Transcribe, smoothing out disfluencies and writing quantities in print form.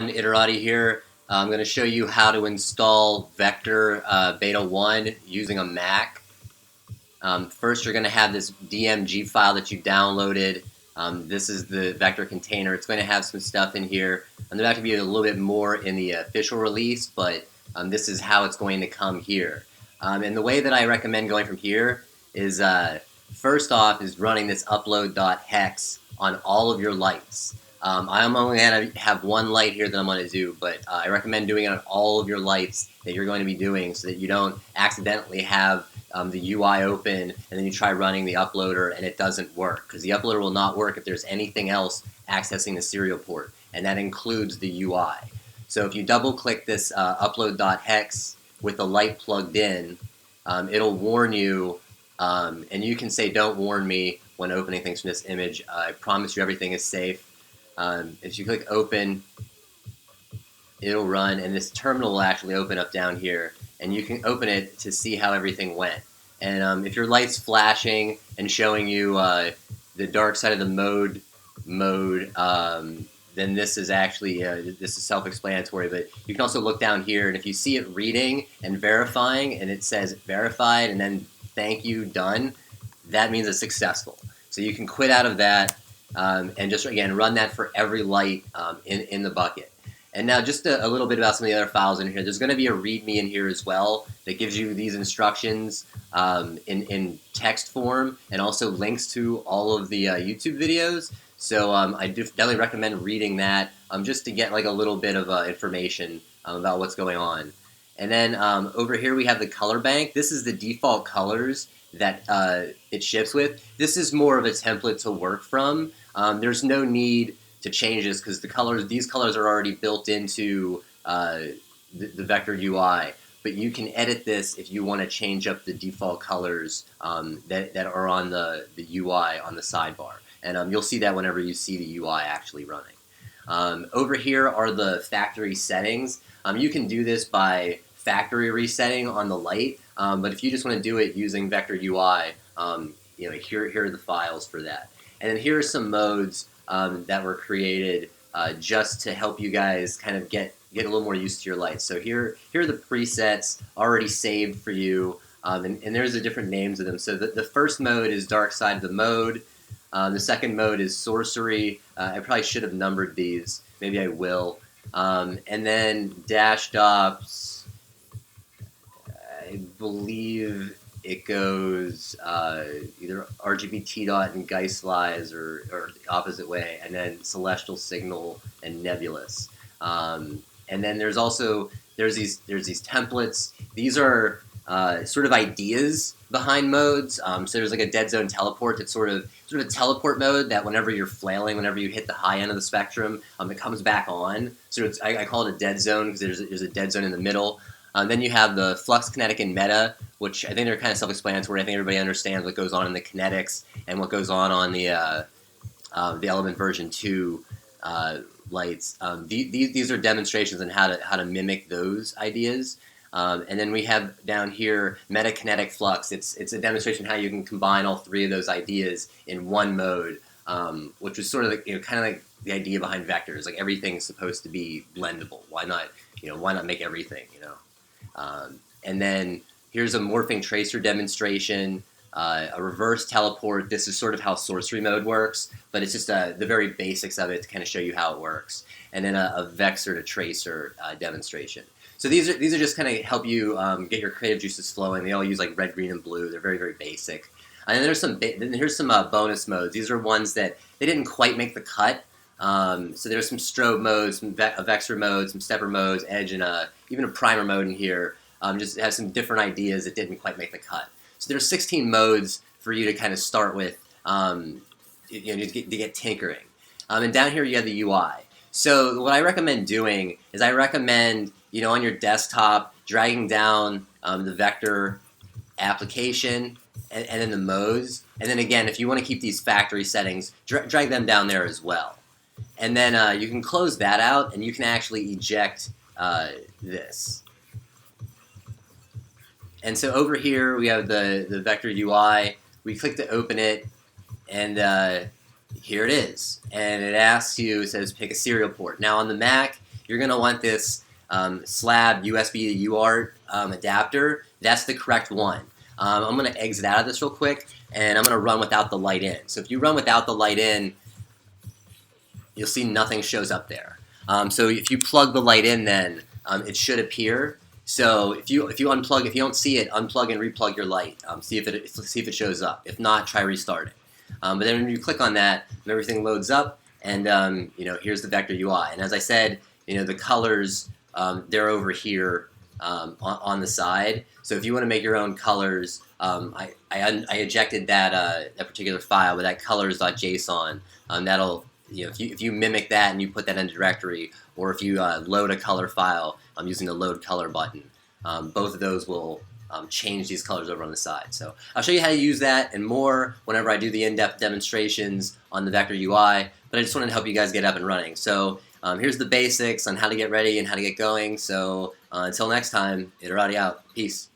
Iterati here. I'm going to show you how to install Vectr Beta 1 using a Mac. First, you're going to have this DMG file that you downloaded. This is the Vectr container. It's going to have some stuff in here. There's not going to be a little bit more in the official release, but this is how it's going to come here. And the way that I recommend going from here is first off is running this upload.hex on all of your lights. I'm only going to have one light here that I'm going to do, but I recommend doing it on all of your lights that you're going to be doing so that you don't accidentally have the UI open and then you try running the uploader and it doesn't work, because the uploader will not work if there's anything else accessing the serial port, and that includes the UI. So if you double click this upload.hex with the light plugged in, it'll warn you, and you can say don't warn me when opening things from this image. I promise you everything is safe. If you click open, it'll run, and this terminal will actually open up down here, and you can open it to see how everything went. And if your light's flashing and showing you the dark side of the mode, then this is actually this is self-explanatory. But you can also look down here, and if you see it reading and verifying, and it says verified and then thank you, done, that means it's successful. So you can quit out of that. And just, again, run that for every light in the bucket. And now just a little bit about some of the other files in here. There's going to be a README in here as well that gives you these instructions in text form, and also links to all of the YouTube videos. So I definitely recommend reading that just to get like a little bit of information about what's going on. And then over here we have the color bank. This is the default colors that it ships with. This is more of a template to work from. There's no need to change this because these colors are already built into the Vectr UI. But you can edit this if you want to change up the default colors that are on the UI on the sidebar. And you'll see that whenever you see the UI actually running. Over here are the factory settings. You can do this by factory resetting on the light, but if you just want to do it using Vectr UI, here are the files for that. And then here are some modes that were created just to help you guys kind of get a little more used to your lights. So here are the presets already saved for you, and there's the different names of them. So the first mode is Dark Side of the Mode. The second mode is Sorcery. I probably should have numbered these. Maybe I will. And then Dashed Ops, I believe it goes either RGB T dot and Geistlize or the opposite way, and then Celestial Signal and Nebulous. And then there's these templates. These are sort of ideas behind modes. So there's like a dead zone teleport that's sort of a teleport mode that whenever you're flailing, whenever you hit the high end of the spectrum, it comes back on. So I call it a dead zone because there's a dead zone in the middle. Then you have the Flux, Kinetic, and Meta, which I think they're kind of self-explanatory. I think everybody understands what goes on in the kinetics and what goes on the Element version 2 lights. These are demonstrations on how to mimic those ideas. And then we have down here Meta, Kinetic, Flux. It's a demonstration how you can combine all three of those ideas in one mode, which was sort of kind of like the idea behind Vectr. Like everything's supposed to be blendable. Why not make everything? And then here's a morphing tracer demonstration, a reverse teleport. This is sort of how sorcery mode works, but it's just the very basics of it to kind of show you how it works. And then a Vectr to tracer demonstration. So these are just kind of help you get your creative juices flowing. They all use like red, green, and blue. They're very, very basic. And then here's some bonus modes. These are ones that they didn't quite make the cut. So there's some strobe modes, some Vectr modes, some stepper modes, edge, and even a primer mode in here. Just have some different ideas that didn't quite make the cut. So there's 16 modes for you to kind of start with, to get tinkering. And down here you have the UI. So what I recommend doing is I recommend on your desktop dragging down the Vectr application and then the modes. And then again, if you want to keep these factory settings, drag them down there as well. And then you can close that out, and you can actually eject this. And so over here we have the Vectr UI. We click to open it, and here it is. And it asks you, it says pick a serial port. Now on the Mac, you're going to want this slab USB to UART adapter. That's the correct one. I'm going to exit out of this real quick, and I'm going to run without the light in. So if you run without the light in, you'll see nothing shows up there. So if you plug the light in, then it should appear. So if you unplug, if you don't see it, unplug and replug your light. See if it shows up. If not, try restarting. But then when you click on that, everything loads up, and here's the Vectr UI. And as I said, the colors they're over here on the side. So if you want to make your own colors, I ejected that particular file, but that colors.json. That'll if you mimic that and you put that in a directory, or if you load a color file using the load color button, both of those will change these colors over on the side. So I'll show you how to use that and more whenever I do the in-depth demonstrations on the Vectr UI, but I just wanted to help you guys get up and running. So here's the basics on how to get ready and how to get going. So until next time, Iterati out. Peace.